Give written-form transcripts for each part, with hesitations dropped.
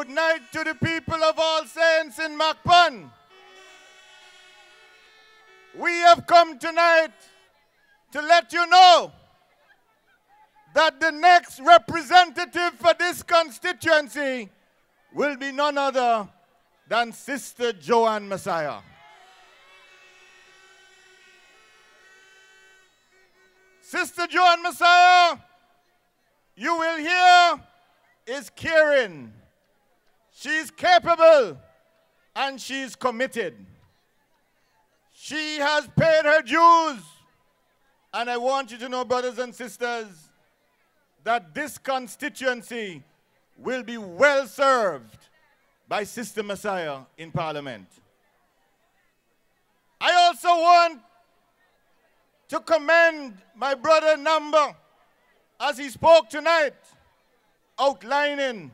Good night to the people of All Saints in Macpon. We have come tonight to let you know that the next representative for this constituency will be none other than Sister Joanne Messiah. Sister Joanne Messiah, you will hear, is caring. She's capable and she's committed. She has paid her dues. And I want you to know, brothers and sisters, that this constituency will be well served by Sister Messiah in Parliament. I also want to commend my brother Namba as he spoke tonight, outlining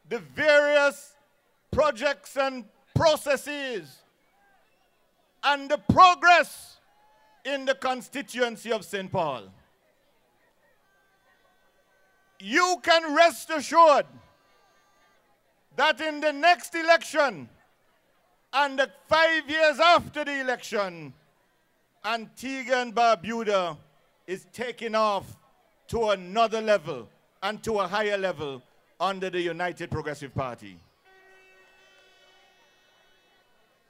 the various projects and processes and the progress in the constituency of St. Paul. You can rest assured that in the next election and the 5 years after the election, Antigua and Barbuda is taking off to another level and to a higher level under the United Progressive Party.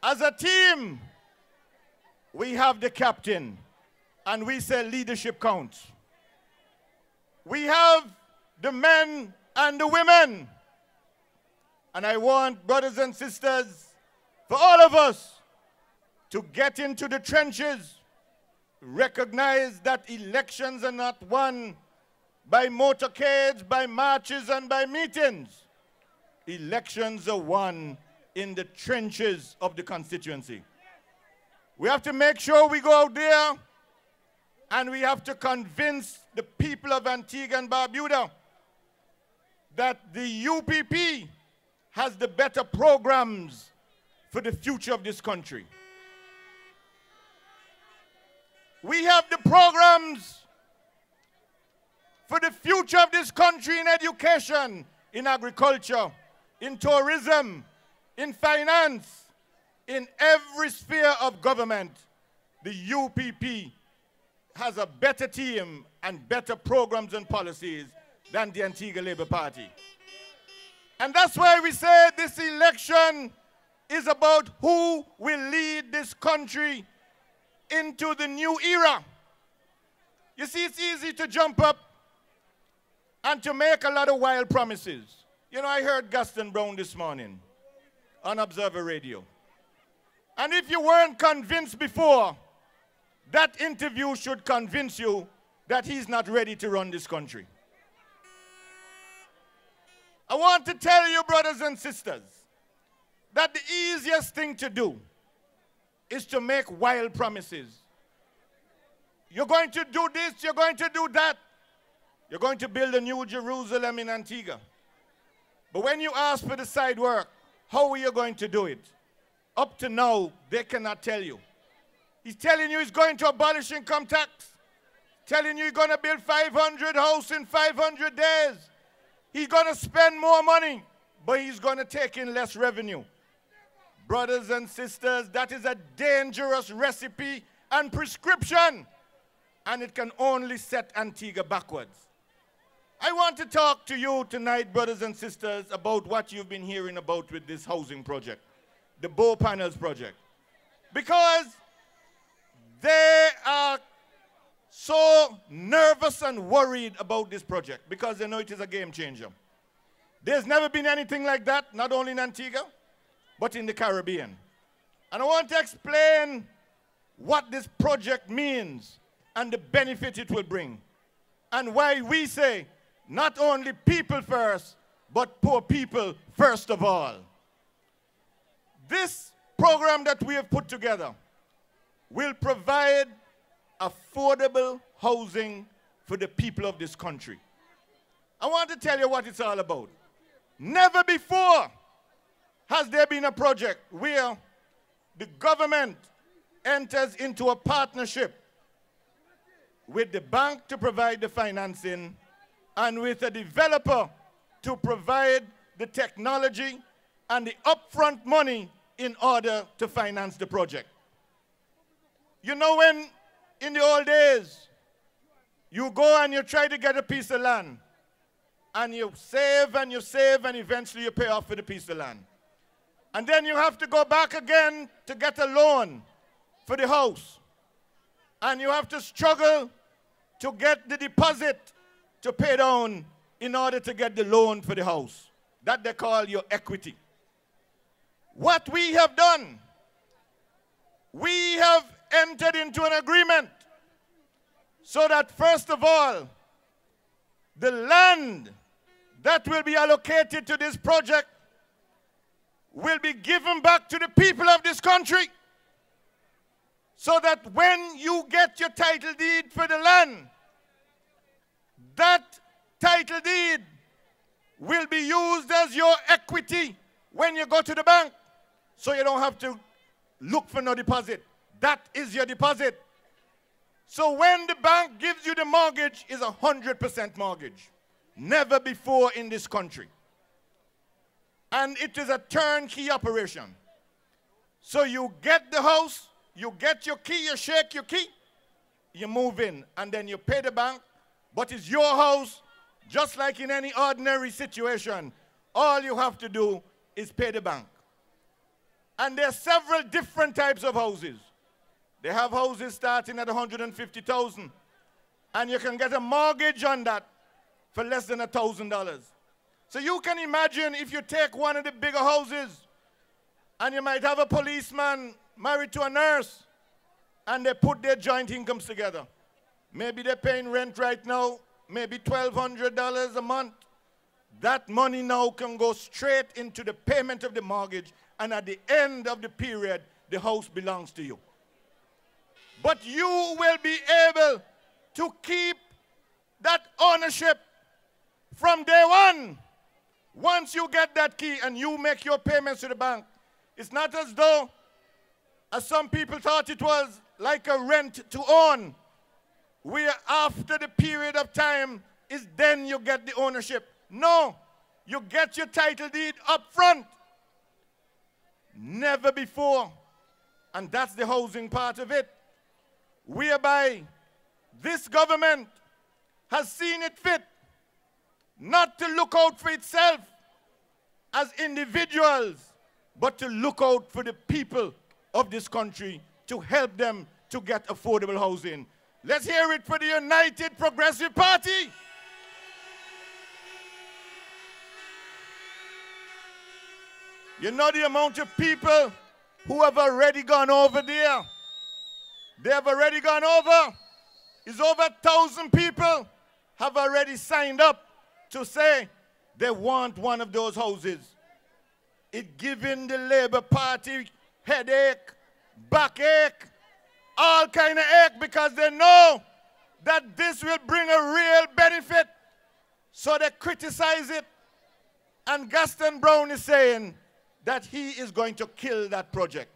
As a team, we have the captain, and we say leadership counts. We have the men and the women. And I want, brothers and sisters, for all of us to get into the trenches, recognize that elections are not won by motorcades, by marches, and by meetings. Elections are won in the trenches of the constituency. We have to make sure we go out there and we have to convince the people of Antigua and Barbuda that the UPP has the better programs for the future of this country. We have the programs for the future of this country in education, in agriculture, in tourism, in finance, in every sphere of government. The UPP has a better team and better programs and policies than the Antigua Labour Party. And that's why we say this election is about who will lead this country into the new era. You see, it's easy to jump up and to make a lot of wild promises. You know, I heard Gaston Brown this morning on Observer Radio. And if you weren't convinced before, that interview should convince you that he's not ready to run this country. I want to tell you, brothers and sisters, that the easiest thing to do is to make wild promises. You're going to do this, you're going to do that. You're going to build a new Jerusalem in Antigua. But when you ask for the side work, how are you going to do it? Up to now, they cannot tell you. He's telling you he's going to abolish income tax. Telling you he's going to build 500 houses in 500 days. He's going to spend more money, but he's going to take in less revenue. Brothers and sisters, that is a dangerous recipe and prescription, and it can only set Antigua backwards. I want to talk to you tonight, brothers and sisters, about what you've been hearing about with this housing project, the Bow Panels project, because they are so nervous and worried about this project because they know it is a game changer. There's never been anything like that, not only in Antigua, but in the Caribbean. And I want to explain what this project means and the benefit it will bring, and why we say not only people first, but poor people first of all. This program that we have put together will provide affordable housing for the people of this country. I want to tell you what it's all about. Never before has there been a project where the government enters into a partnership with the bank to provide the financing and with a developer to provide the technology, and the upfront money in order to finance the project. You know, when in the old days, you go and you try to get a piece of land, and you save and you save, and eventually you pay off for the piece of land. And then you have to go back again to get a loan for the house. And you have to struggle to get the deposit to pay down in order to get the loan for the house. That they call your equity. What we have done, we have entered into an agreement so that, first of all, the land that will be allocated to this project will be given back to the people of this country, so that when you get your title deed for the land, that title deed will be used as your equity when you go to the bank, so you don't have to look for no deposit. That is your deposit. So when the bank gives you the mortgage, it's 100% mortgage. Never before in this country. And it is a turnkey operation. So you get the house, you get your key, you shake your key, you move in, and then you pay the bank, but it's your house, just like in any ordinary situation. All you have to do is pay the bank. And there are several different types of houses. They have houses starting at $150,000, and you can get a mortgage on that for less than $1,000. So you can imagine if you take one of the bigger houses, and you might have a policeman married to a nurse, and they put their joint incomes together. Maybe they're paying rent right now, maybe $1,200 a month. That money now can go straight into the payment of the mortgage, and at the end of the period, the house belongs to you. But you will be able to keep that ownership from day one. Once you get that key and you make your payments to the bank, it's not as though, as some people thought it was, like a rent to own, where after the period of time is then you get the ownership. No, you get your title deed up front. Never before. And that's the housing part of it, whereby this government has seen it fit not to look out for itself as individuals, but to look out for the people of this country, to help them to get affordable housing. Let's hear it for the United Progressive Party. You know the amount of people who have already gone over there. They have already gone over. It's over 1,000 people have already signed up to say they want one of those houses. It giving the Labour Party headache, backache, all kind of ache, because they know that this will bring a real benefit. So they criticize it. And Gaston Brown is saying that he is going to kill that project.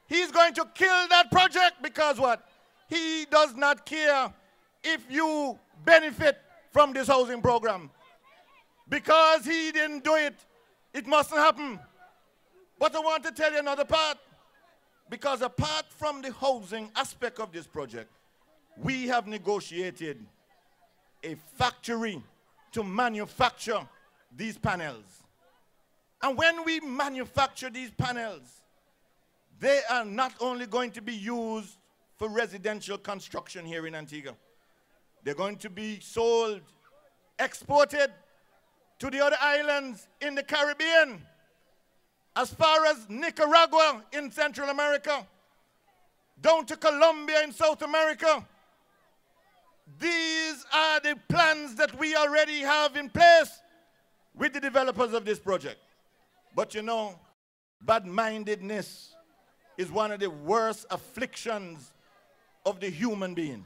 He's going to kill that project because what? He does not care if you benefit from this housing program. Because he didn't do it, it mustn't happen. But I want to tell you another part. Because apart from the housing aspect of this project, we have negotiated a factory to manufacture these panels. And when we manufacture these panels, they are not only going to be used for residential construction here in Antigua. They're going to be sold, exported to the other islands in the Caribbean, as far as Nicaragua in Central America, down to Colombia in South America. These are the plans that we already have in place with the developers of this project. But you know, bad-mindedness is one of the worst afflictions of the human being.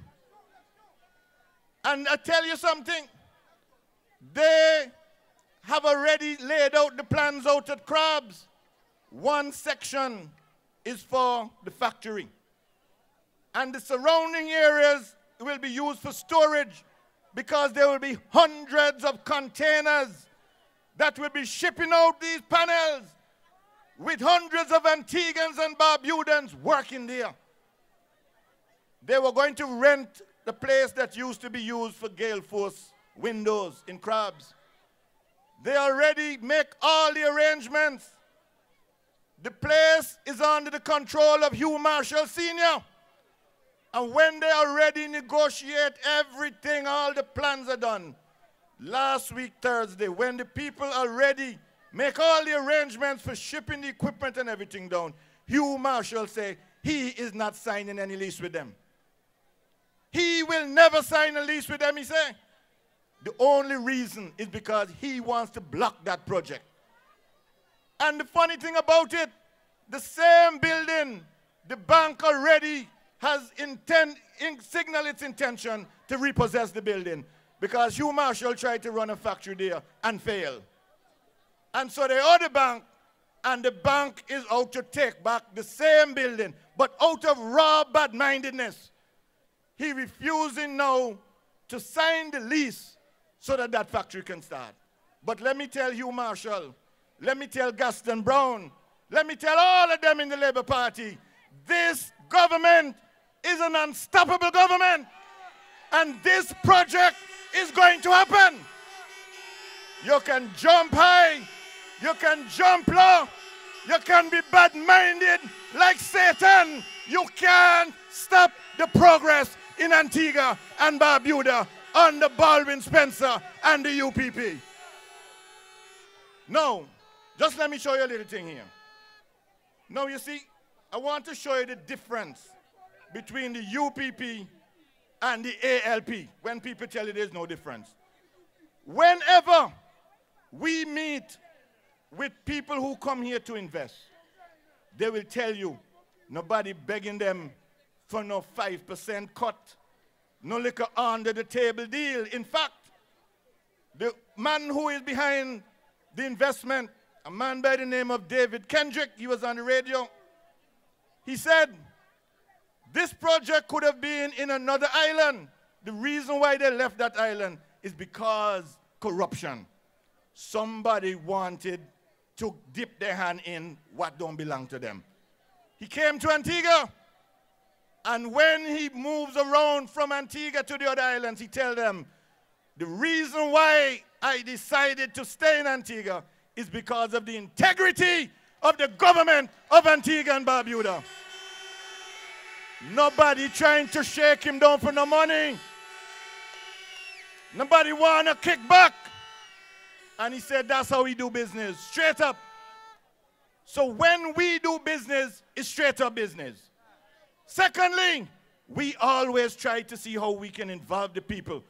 And I tell you something, they have already laid out the plans out at Crabs. One section is for the factory. And the surrounding areas will be used for storage, because there will be hundreds of containers that will be shipping out these panels with hundreds of Antiguans and Barbudans working there. They were going to rent the place that used to be used for gale force windows in Crabs. They already make all the arrangements. The place is under the control of Hugh Marshall Sr. And when they already negotiate everything, all the plans are done. Last week, Thursday, when the people already make all the arrangements for shipping the equipment and everything down, Hugh Marshall say he is not signing any lease with them. He will never sign a lease with them, he say. The only reason is because he wants to block that project. And the funny thing about it, the same building, the bank already has signaled its intention to repossess the building because Hugh Marshall tried to run a factory there and failed. And so they owe the bank, and the bank is out to take back the same building, but out of raw bad-mindedness, he refusing now to sign the lease so that that factory can start. But let me tell Hugh Marshall, let me tell Gaston Brown, let me tell all of them in the Labour Party, this government is an unstoppable government, and this project is going to happen. You can jump high, you can jump low, you can be bad-minded like Satan. You can't stop the progress in Antigua and Barbuda under Baldwin Spencer and the UPP. Now, just let me show you a little thing here. Now, you see, I want to show you the difference between the UPP and the ALP when people tell you there's no difference. Whenever we meet with people who come here to invest, they will tell you nobody begging them for no 5% cut, no liquor under the table deal. In fact, the man who is behind the investment, a man by the name of David Kendrick, he was on the radio, he said, this project could have been in another island. The reason why they left that island is because corruption. Somebody wanted to dip their hand in what don't belong to them. He came to Antigua, and when he moves around from Antigua to the other islands, he tells them, the reason why I decided to stay in Antigua is because of the integrity of the government of Antigua and Barbuda. Nobody trying to shake him down for no money. Nobody want to kick back. And he said that's how we do business, straight up. So when we do business, it's straight up business. Secondly, we always try to see how we can involve the people.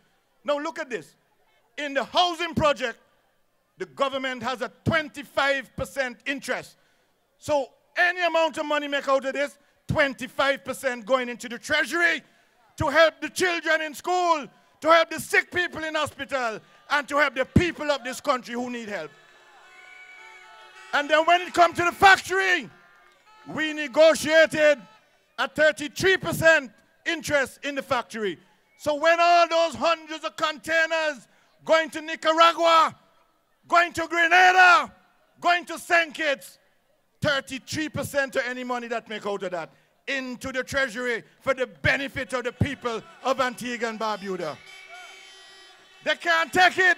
Now look at this. In the housing project, the government has a 25% interest. So any amount of money make out of this, 25% going into the treasury to help the children in school, to help the sick people in hospital, and to help the people of this country who need help. And then when it comes to the factory, we negotiated a 33% interest in the factory. So when all those hundreds of containers going to Nicaragua, going to Grenada, going to St. Kitts, 33% of any money that make out of that into the treasury for the benefit of the people of Antigua and Barbuda. They can't take it,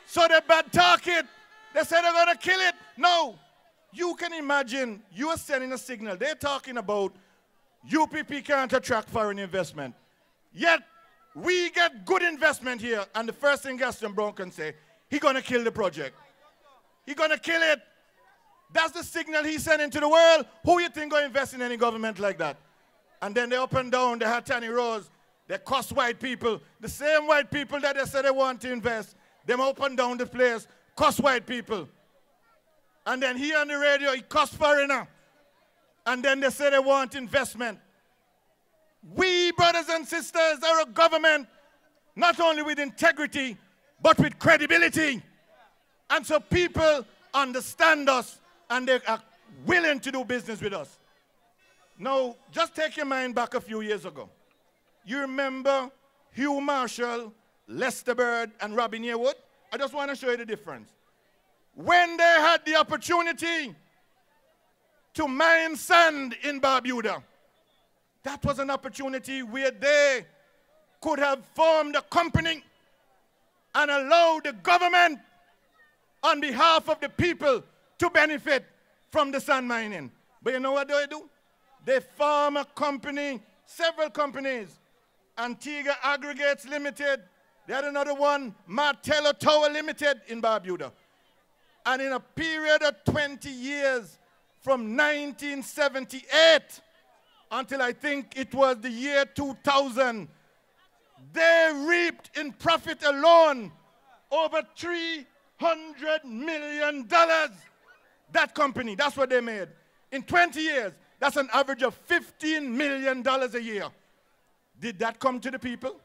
so they bad talk it. They say they're going to kill it. No. You can imagine, you are sending a signal. They're talking about UPP can't attract foreign investment. Yet, we get good investment here, and the first thing Gaston Brown can say, he's going to kill the project. He's going to kill it. That's the signal he's sending to the world. Who you think going to invest in any government like that? And then they up and down, they had Tanny Rose. They cost white people. The same white people that they say they want to invest, them up and down the place, cost white people. And then he on the radio, he cost foreigner. And then they say they want investment. We, brothers and sisters, are a government not only with integrity, but with credibility. And so people understand us, and they are willing to do business with us. Now, just take your mind back a few years ago. You remember Hugh Marshall, Lester Bird, and Robin Yearwood? I just want to show you the difference. when they had the opportunity to mine sand in Barbuda. That was an opportunity where they could have formed a company and allowed the government on behalf of the people to benefit from the sand mining. But you know what they do? They form a company, several companies. Antigua Aggregates Limited, they had another one, Martello Tower Limited in Barbuda. And in a period of 20 years, from 1978 until I think it was the year 2000, they reaped in profit alone over $300 million. That company, that's what they made. In 20 years, that's an average of $15 million a year. Did that come to the people?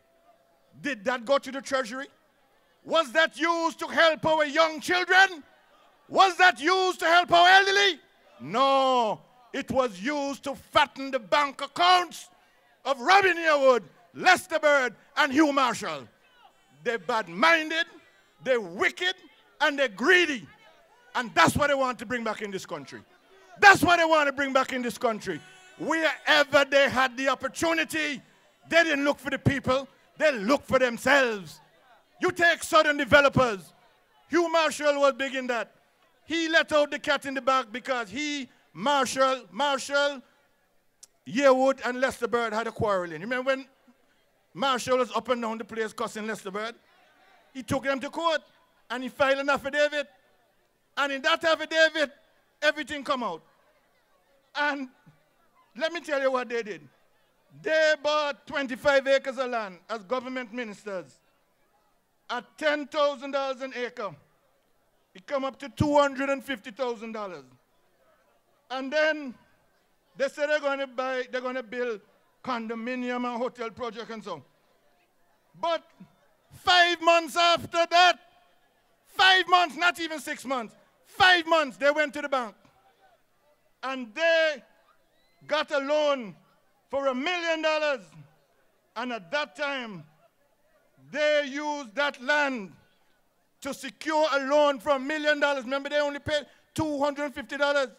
Did that go to the treasury? Was that used to help our young children? Was that used to help our elderly? No. It was used to fatten the bank accounts of Robin Yearwood, Lester Bird, and Hugh Marshall. They're bad-minded, they're wicked, and they're greedy. And that's what they want to bring back in this country. That's what they want to bring back in this country. Wherever they had the opportunity, they didn't look for the people, they looked for themselves. You take Southern developers. Hugh Marshall was big in that. He let out the cat in the bag because he, Marshall, Yearwood, and Lester Bird had a quarreling. Remember when Marshall was up and down the place cussing Lester Bird? He took them to court and he filed an affidavit. And in that affidavit, everything come out. And let me tell you what they did. They bought 25 acres of land as government ministers at $10,000 an acre. It come up to $250,000. And then they said they're going to build condominium and hotel project and so. But 5 months after that, 5 months, not even 6 months, 5 months, they went to the bank. And they got a loan for $1 million. And at that time, they used that land to secure a loan for $1 million. Remember, they only paid $250.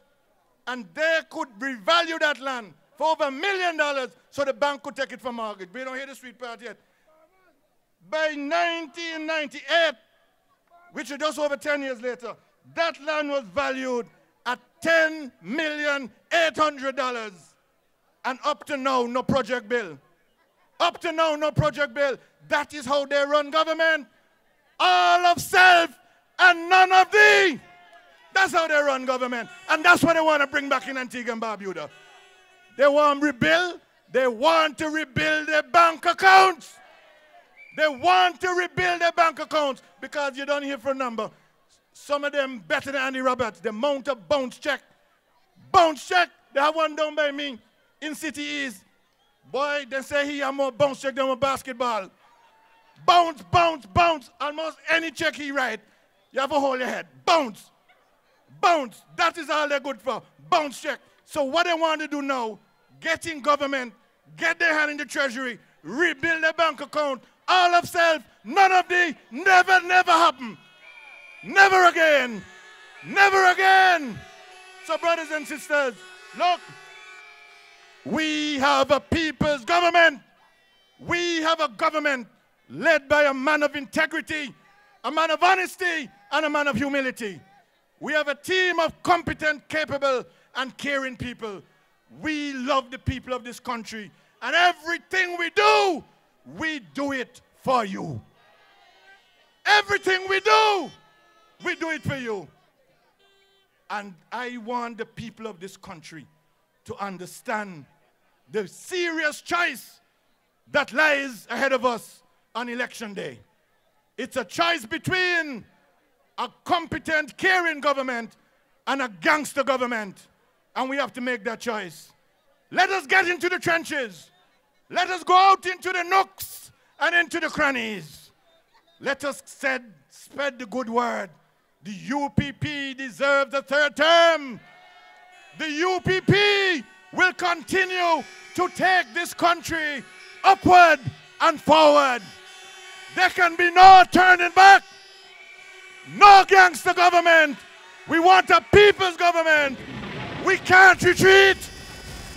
And they could revalue that land for over $1 million so the bank could take it for mortgage. We don't hear the sweet part yet. By 1998, which is just over 10 years later, that land was valued at $10,800,000. And up to now, no project bill. Up to now, no project bill. That is how they run government. All of self and none of thee. That's how they run government. And that's what they want to bring back in Antigua and Barbuda. They want to rebuild. They want to rebuild their bank accounts. They want to rebuild their bank accounts because you don't hear for a number. Some of them better than Andy Roberts. The amount of bounce check. Bounce check. They have one done by me in City East. Boy, they say he have more bounce check than a basketball. Bounce, bounce, bounce. Almost any check he write, you have to hold your head. Bounce. Bounce. That is all they're good for. Bounce check. So what they want to do now, get in government, get their hand in the treasury, rebuild their bank account, all of self, none of the, never, never happen. Never again. Never again. So brothers and sisters, look, we have a people's government. We have a government led by a man of integrity, a man of honesty, and a man of humility. We have a team of competent, capable, and caring people. We love the people of this country. And everything we do it for you. Everything we do it for you. And I want the people of this country to understand the serious choice that lies ahead of us on election day. It's a choice between a competent, caring government and a gangster government. And we have to make that choice. Let us get into the trenches. Let us go out into the nooks and into the crannies. Let us spread the good word. The UPP deserves a third term. The UPP will continue to take this country upward and forward. There can be no turning back. No gangster government. We want a people's government. We can't retreat.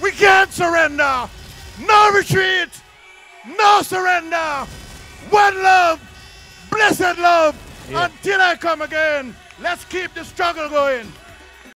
We can't surrender. No retreat. No surrender. One love. Blessed love. Yeah. Until I come again. Let's keep the struggle going.